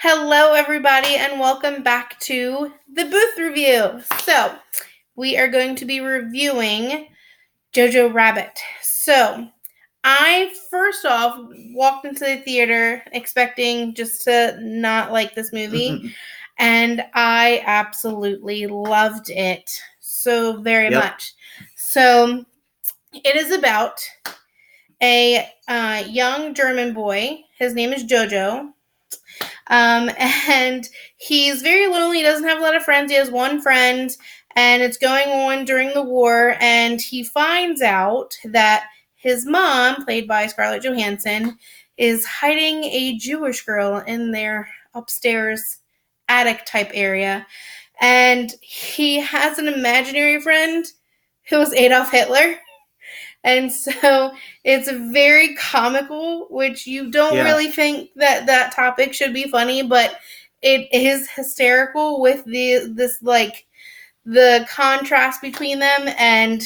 Hello, everybody, and welcome back to the Booth Review. So, we are going to be reviewing Jojo Rabbit. So, I first off walked into the theater expecting just to not like this movie, and I absolutely loved it so very much. So, it is about a young German boy. His name is Jojo. And he's very lonely. He doesn't have a lot of friends. He has one friend, and it's going on during the war. And he finds out that his mom, played by Scarlett Johansson, is hiding a Jewish girl in their upstairs attic type area. And he has an imaginary friend who is Adolf Hitler. And so it's very comical, which you don't really think that topic should be funny, but it is hysterical with the contrast between them, and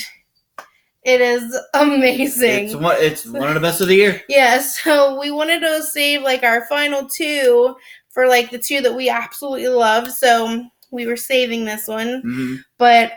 it is amazing. It's one of the best of the year. Yeah, so we wanted to save our final two for the two that we absolutely love. So we were saving this one. Mm-hmm. But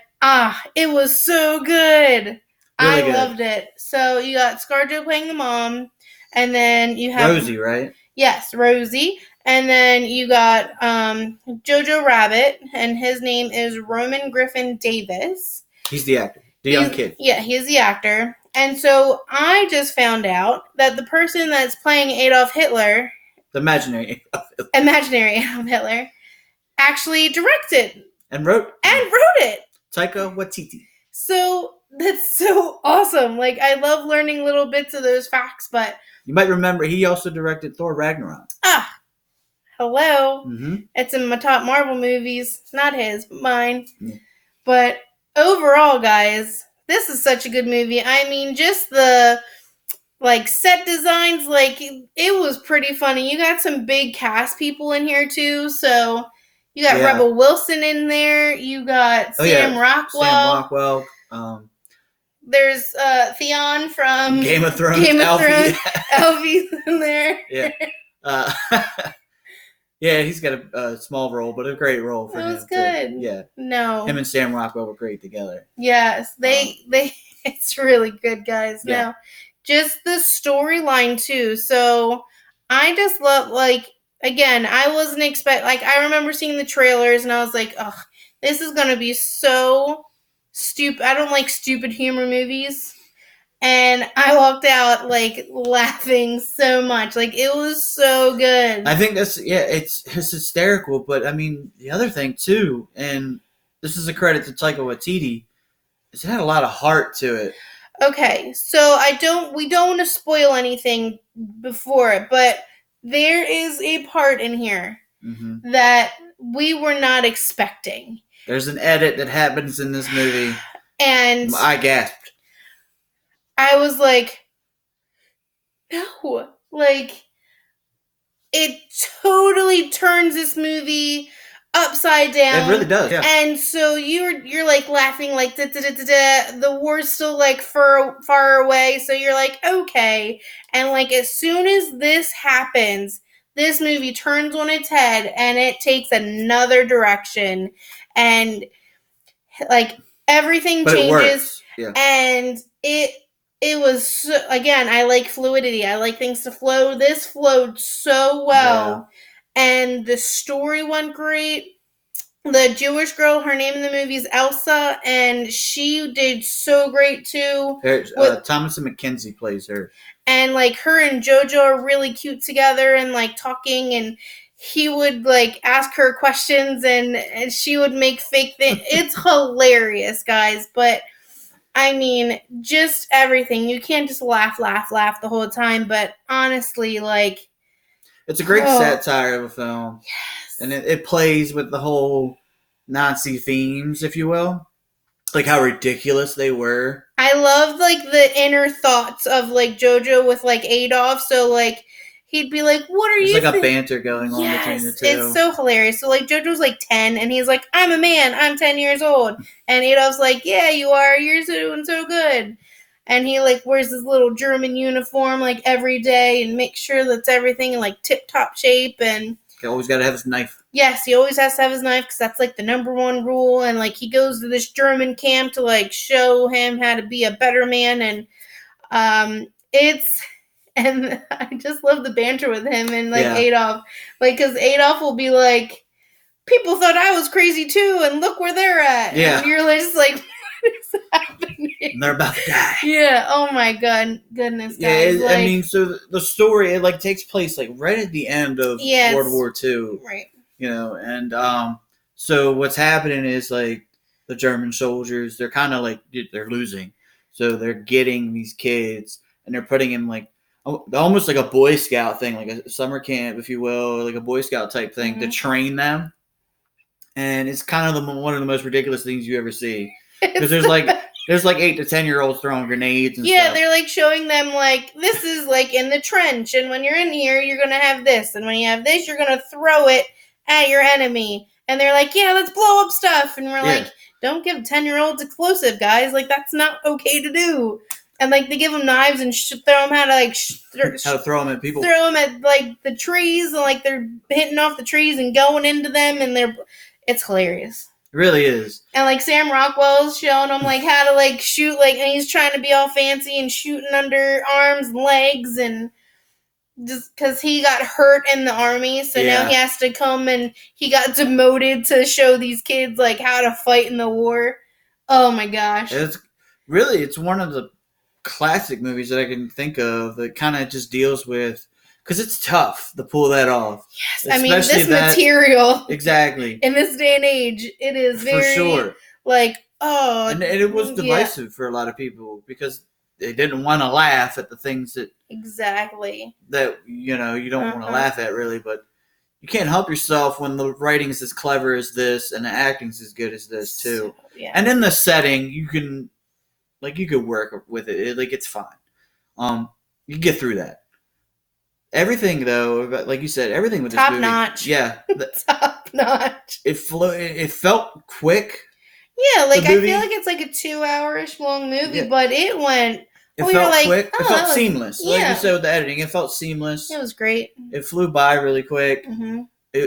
it was so good. Really I loved it. So you got ScarJo playing the mom, and then you have Rosie, right? Yes, Rosie. And then you got Jojo Rabbit, and his name is Roman Griffin Davis. He's the actor. The young kid. Yeah, he's the actor. And so I just found out that the person that's playing Adolf Hitler, the imaginary Adolf Hitler, actually directed and wrote it. Taika Waititi. So that's so awesome. I love learning little bits of those facts, but you might remember he also directed Thor Ragnarok. Hello. Mm-hmm. It's in my top Marvel movies. Not his, but mine. Yeah. But overall, guys, this is such a good movie. I mean, just the set designs, it was pretty funny. You got some big cast people in here too, so you got Rebel Wilson in there. You got Sam Rockwell. There's Theon from Game of Thrones. Alfie's in there. Yeah. Yeah, he's got a small role, but a great role for him. It was good. Yeah. No. Him and Sam Rockwell were great together. Yes, they it's really good, guys. Yeah. Now, just the storyline too. So I just love again, I wasn't I remember seeing the trailers and I was like, ugh, this is gonna be so stupid. I don't like stupid humor movies. And I walked out laughing so much. It was so good. I think it's hysterical, but I mean the other thing too, and this is a credit to Taika Waititi, is it had a lot of heart to it. Okay, so we don't want to spoil anything before it, but there is a part in here that we were not expecting. There's an edit that happens in this movie, and I gasped. I was like, no, it totally turns this movie upside down. It really does, yeah. And so you're laughing the war's still far away, so you're okay. And as soon as this happens, this movie turns on its head and it takes another direction, and everything changes. Yeah. And it was, again, I like fluidity. I like things to flow. This flowed so well. Yeah. And the story went great. The Jewish girl, her name in the movie is Elsa, and she did so great too. Thomasin McKenzie plays her. And her and Jojo are really cute together and talking, and he would ask her questions and she would make fake things. It's hilarious, guys, but I mean, just everything. You can't just laugh the whole time, but honestly, it's a great satire of a film. Yes. And it plays with the whole Nazi themes, if you will. How ridiculous they were. I love, the inner thoughts of, Jojo with, Adolf. So, he'd be like, what are you There's a banter going on between the two. It's so hilarious. So, Jojo's, 10, and he's like, I'm a man. I'm 10 years old. And Adolf's like, yeah, you are. You're doing so good. And he, wears his little German uniform, every day and makes sure that's everything in, tip-top shape. And He always got to have his knife. Yes, he always has to have his knife because that's like the number one rule. And like he goes to this German camp to like show him how to be a better man. And and I just love the banter with him and like Adolf, like because Adolf will be like, people thought I was crazy too, and look where they're at. Yeah, and you're just like, what is happening? And they're about to die. Yeah. Oh my goodness, guys. Yeah, I mean, so the story it like takes place like right at the end of World War II, right? You know, and so what's happening is like the German soldiers, they're kind of like they're losing, so they're getting these kids and they're putting in like almost like a Boy Scout thing, like a summer camp, if you will, like a Boy Scout type thing to train them. And it's kind of one of the most ridiculous things you ever see because there's like 8 to 10 year olds throwing grenades and stuff. They're like showing them like this is like in the trench, and when you're in here you're gonna have this, and when you have this you're gonna throw it at your enemy. And they're like, yeah, let's blow up stuff. And we're like, don't give 10-year-olds explosive, guys. Like that's not okay to do. And like they give them knives and throw them how to throw them at people. Throw them at like the trees, and like they're hitting off the trees and going into them, and it's hilarious. It really is. And like Sam Rockwell's showing them like how to like shoot, like, and he's trying to be all fancy and shooting under arms and legs, and just because he got hurt in the army, so now he has to come, and he got demoted to show these kids like how to fight in the war. Oh my gosh! It's one of the classic movies that I can think of that kind of just deals with, because it's tough to pull that off. Yes, I mean this material exactly in this day and age, it is very for sure. Like and it was divisive for a lot of people because they didn't want to laugh at the things that that you don't want to laugh at really, but you can't help yourself when the writing's as clever as this and the acting's as good as this too. And in the setting, you can work with it. Like it's fine. You can get through that. Everything though, like you said, everything with this movie, top notch. Yeah, top notch. It felt quick. Yeah, like I feel like it's like a 2-hour-ish long movie, but it went. It felt quick. It felt seamless. Yeah. Like you said with the editing, it felt seamless. It was great. It flew by really quick. Mm-hmm.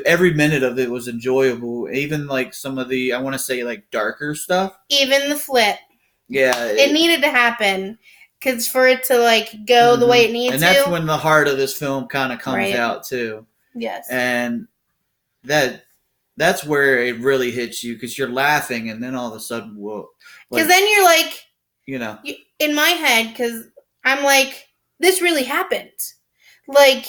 Every minute of it was enjoyable. Even like some of the, I want to say like darker stuff. Even the flip. Yeah. It needed to happen. Because for it to like go the way it needs to. And that's when the heart of this film kind of comes out too. Yes. And that's where it really hits you because you're laughing and then all of a sudden, whoa. Because then you're like, in my head, because I'm like, this really happened. Like,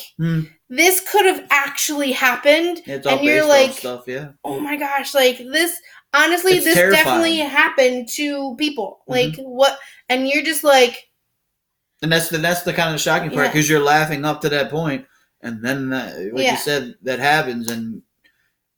this could have actually happened. It's all and you're like, stuff, oh my gosh, like this, honestly, it's this terrifying. Definitely happened to people. Like, what? And you're just like. And that's the kind of shocking part because you're laughing up to that point, and then you said that happens, and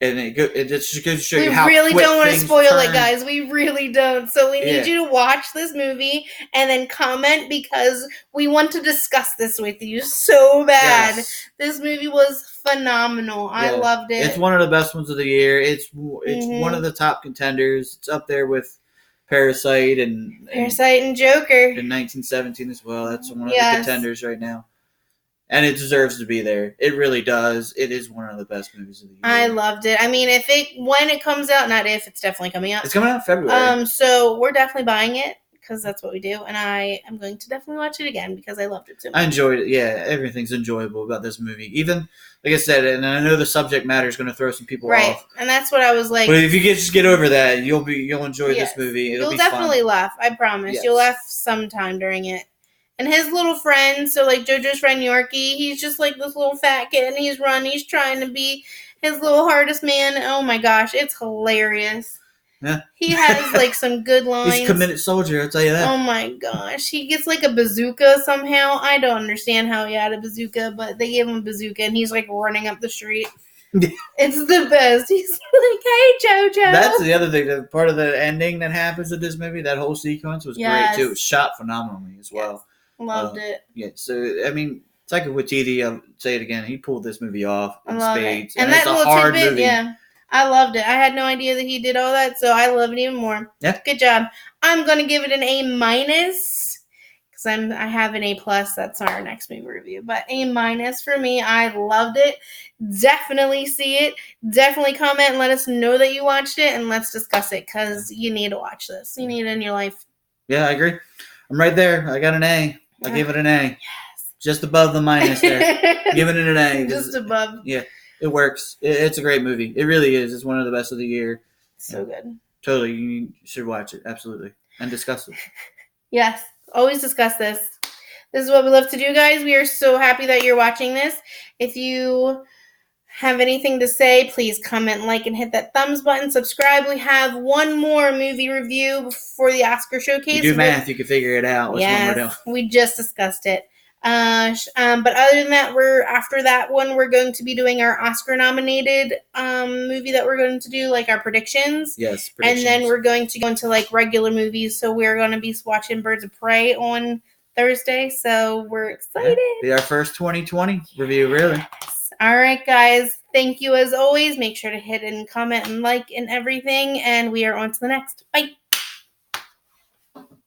it just goes to show you how we really don't want to spoil it, guys. We really don't. So we need you to watch this movie and then comment because we want to discuss this with you so bad. Yes. This movie was phenomenal. I loved it. It's one of the best ones of the year. It's one of the top contenders. It's up there with Parasite and Joker in 1917 as well. That's one of the contenders right now, and it deserves to be there. It really does. It is one of the best movies of the year. I loved it. I mean, when it comes out, it's definitely coming out. It's coming out in February. So we're definitely buying it because that's what we do, and I am going to definitely watch it again because I loved it so much. I enjoyed it. Yeah, everything's enjoyable about this movie. Even like I said, and I know the subject matter is going to throw some people off. And that's what I was like. But if you just get over that, you'll enjoy this movie. You'll definitely laugh. I promise. Yes. You'll laugh sometime during it. And his little friend, so like JoJo's friend Yorkie, he's just like this little fat kid, and he's trying to be his little hardest man. Oh my gosh, it's hilarious. Yeah. He has like some good lines. He's a committed soldier, I'll tell you that. Oh my gosh. He gets like a bazooka somehow. I don't understand how he had a bazooka, but they gave him a bazooka and he's like running up the street. It's the best. He's like, hey, JoJo. That's the other thing. That part of the ending that happens in this movie, that whole sequence was great too. It was shot phenomenally as well. Loved it. Yeah, so I mean, Taika Waititi, I'll say it again, he pulled this movie off in spades. And that it's a hard movie. I loved it. I had no idea that he did all that, so I love it even more. Yeah. Good job. I'm going to give it an A-. because I have an A+. That's our next movie review. But A- for me. I loved it. Definitely see it. Definitely comment and let us know that you watched it, and let's discuss it because you need to watch this. You need it in your life. Yeah, I agree. I'm right there. I got an A. I gave it an A. Yes. Just above the minus there. Giving it an A. Just above. Yeah, it works. It's a great movie. It really is. It's one of the best of the year. So good. Totally. You should watch it. Absolutely. And discuss it. Yes. Always discuss this. This is what we love to do, guys. We are so happy that you're watching this. If you have anything to say, please comment, like, and hit that thumbs button. Subscribe. We have one more movie review before the Oscar showcase. You do math, you can figure it out. Yes, we just discussed it. But other than that, after that one, we're going to be doing our Oscar-nominated movie that we're going to do, like our predictions. Yes, predictions. And then we're going to go into like regular movies. So we're going to be watching Birds of Prey on Thursday. So we're excited. Yeah, be our first 2020 review, really. Yes. All right, guys. Thank you as always. Make sure to hit and comment and like and everything. And we are on to the next. Bye.